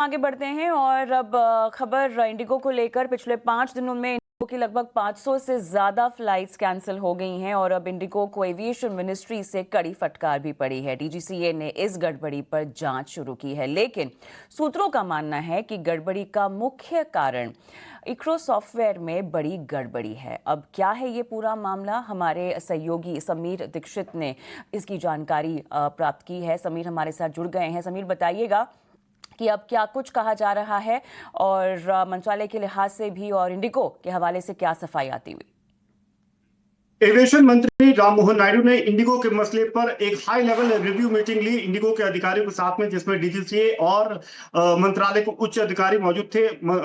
आगे बढ़ते हैं और अब खबर इंडिगो को लेकर। पिछले 5 दिनों में इंडिगो की लगभग 500 से ज्यादा फ्लाइट्स कैंसिल हो गई हैं और अब इंडिगो को एविएशन मिनिस्ट्री से कड़ी फटकार भी पड़ी है। डीजीसीए ने इस गड़बड़ी पर जांच शुरू की है, लेकिन सूत्रों का मानना है कि गड़बड़ी का मुख्य कारण इक्रो सॉफ्टवेयर में बड़ी गड़बड़ी है। अब क्या है ये पूरा मामला, हमारे सहयोगी समीर दीक्षित ने इसकी जानकारी प्राप्त की है। समीर हमारे साथ जुड़ गए हैं। समीर, बताइएगा कि अब क्या कुछ कहा जा रहा है और मंत्रालय के लिहाज से भी और इंडिगो के हवाले से क्या सफाई आती हुई। एविएशन मंत्री राम मोहन नायडू ने इंडिगो के मसले पर एक हाई लेवल रिव्यू मीटिंग ली इंडिगो के अधिकारियों के साथ में, जिसमें डीजीसीए और मंत्रालय के उच्च अधिकारी मौजूद थे।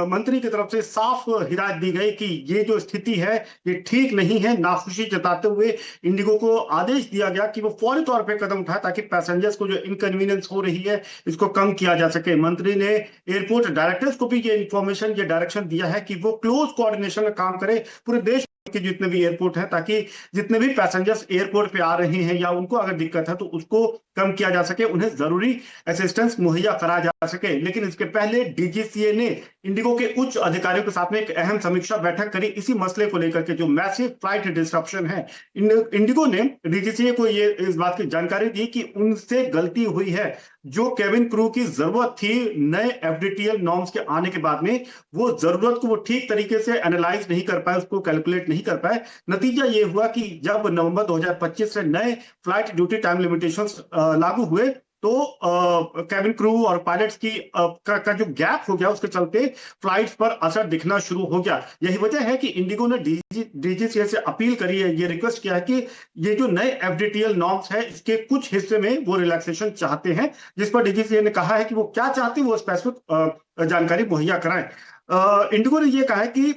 मंत्री की तरफ से साफ हिदायत दी गई कि ये जो स्थिति है ये ठीक नहीं है। नाखुशी जताते हुए इंडिगो को आदेश दिया गया कि वो फौरी तौर पर कदम उठाए ताकि पैसेंजर्स को जो इनकन्वीनियंस हो रही है इसको कम किया जा सके। मंत्री ने एयरपोर्ट डायरेक्टर्स को भी ये इंफॉर्मेशन, ये डायरेक्शन दिया है कि वो क्लोज कोऑर्डिनेशन में काम करे पूरे देश के जितने भी एयरपोर्ट है, ताकि जितने भी पैसेंजर्स एयरपोर्ट पे आ रहे हैं या उनको अगर दिक्कत है तो उसको कम किया जा सके, उन्हें जरूरी असिस्टेंस मुहैया कराया जा सके। लेकिन इसके पहले डीजीसीए ने इंडिगो के उच्च अधिकारियों के साथ में एक अहम समीक्षा बैठक करी इसी मसले को लेकर के, जो मैसिव फ्लाइट डिस्रप्शन है। इंडिगो ने डीजीसीए को ये इस बात की जानकारी दी कि उनसे गलती हुई है। जो केबिन क्रू की जरूरत थी नए एफडीटीएल नॉर्म्स के आने के बाद में, वो जरूरत को वो ठीक तरीके से एनालाइज नहीं कर पाए, उसको कैलकुलेट नहीं कर पाए। नतीजा ये हुआ कि जब नवंबर 2025 से नए फ्लाइट ड्यूटी टाइम लिमिटेशंस लागू हुए तो कैबिन क्रू और पायलट्स की का जो गैप हो गया, उसके चलते फ्लाइट्स पर असर दिखना शुरू हो गया। यही वजह है कि इंडिगो ने डीजीसीए से अपील करी है, ये रिक्वेस्ट किया है कि ये जो नए एफडीटीएल नॉर्म्स है इसके कुछ हिस्से में वो रिलैक्सेशन चाहते हैं, जिस पर डीजीसीए ने कहा है कि वो क्या चाहते हैं वो स्पेसिफिक जानकारी मुहैया कराएं। इंडिगो ने यह कहा है कि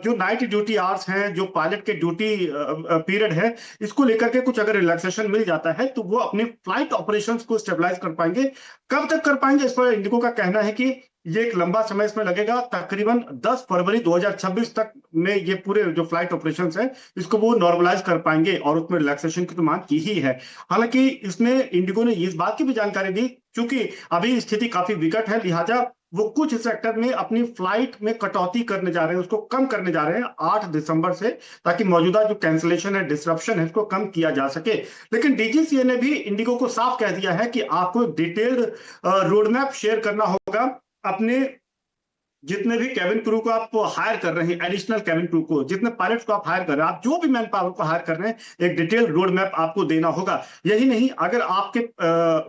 जो नाइट ड्यूटी आवर्स हैं, जो पायलट के ड्यूटी पीरियड है, इसको लेकर के कुछ अगर रिलैक्सेशन मिल जाता है तो वो अपने फ्लाइट ऑपरेशंस को स्टेबलाइज कर पाएंगे। कब तक कर पाएंगे, इस पर इंडिगो का कहना है कि ये एक लंबा समय इसमें लगेगा। तकरीबन 10 फरवरी 2026 तक में ये पूरे जो फ्लाइट ऑपरेशंस है इसको वो नॉर्मलाइज कर पाएंगे और उसमें रिलैक्सेशन की तो मांग की ही है। हालांकि इसमें इंडिगो ने इस बात की भी जानकारी दी, क्योंकि अभी स्थिति काफी विकट है, लिहाजा वो कुछ सेक्टर में अपनी फ्लाइट में कटौती करने जा रहे हैं, उसको कम करने जा रहे हैं 8 दिसंबर से, ताकि मौजूदा जो कैंसिलेशन है, डिसरप्शन है, इसको कम किया जा सके। लेकिन डीजीसीए ने भी इंडिगो को साफ कह दिया है कि आपको डिटेल्ड रोड मैप शेयर करना होगा अपने जितने भी कैबिन क्रू को आप हायर कर रहे हैं, एडिशनल कैबिन क्रू को, जितने पायलट्स को आप हायर कर रहे हैं, आप जो भी मैन पावर को हायर कर रहे हैं, एक डिटेल रोड मैप आपको देना होगा। यही नहीं, अगर आपके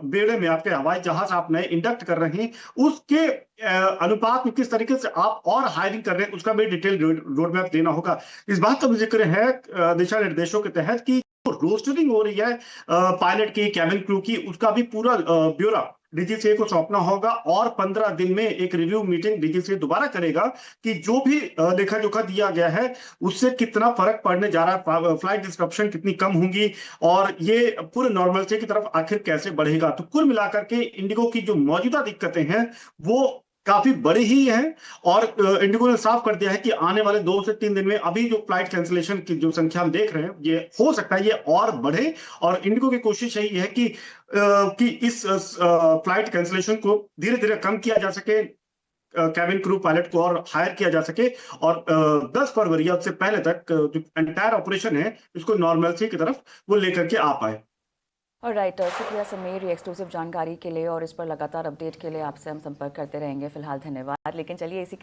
बेड़े में आपके हवाई जहाज आप नए इंडक्ट कर रहे हैं, उसके अनुपात में किस तरीके से आप और हायरिंग कर रहे हैं, उसका भी डिटेल रोड मैप देना होगा। इस बात का भी जिक्र है दिशा निर्देशों के तहत कि रोस्टरिंग हो रही है पायलट की, कैबिन क्रू की, उसका भी पूरा ब्यौरा डीजीसीए को सौंपना होगा और 15 दिन में एक रिव्यू मीटिंग डीजीसीए दोबारा करेगा कि जो भी लेखा जोखा दिया गया है उससे कितना फर्क पड़ने जा रहा है, फ्लाइट डिस्ट्रप्शन कितनी कम होंगी और ये पूरे नॉर्मलसी की तरफ आखिर कैसे बढ़ेगा। तो कुल मिलाकर के इंडिगो की जो मौजूदा दिक्कतें हैं वो काफी बड़ी ही है और इंडिगो ने साफ कर दिया है कि आने वाले 2 से 3 दिन में अभी जो फ्लाइट कैंसिलेशन की जो संख्या हम देख रहे हैं, ये हो सकता है ये और बढ़े। और इंडिगो की कोशिश यही है कि इस फ्लाइट कैंसिलेशन को धीरे धीरे कम किया जा सके, कैबिन क्रू पायलट को और हायर किया जा सके और 10 फरवरी या उससे पहले तक जो एंटायर ऑपरेशन है इसको नॉर्मलसी की तरफ वो लेकर के आ पाए। और राइट, शुक्रिया समीर ये एक्सक्लूसिव जानकारी के लिए, और इस पर लगातार अपडेट के लिए आपसे हम संपर्क करते रहेंगे। फिलहाल धन्यवाद। लेकिन चलिए इसी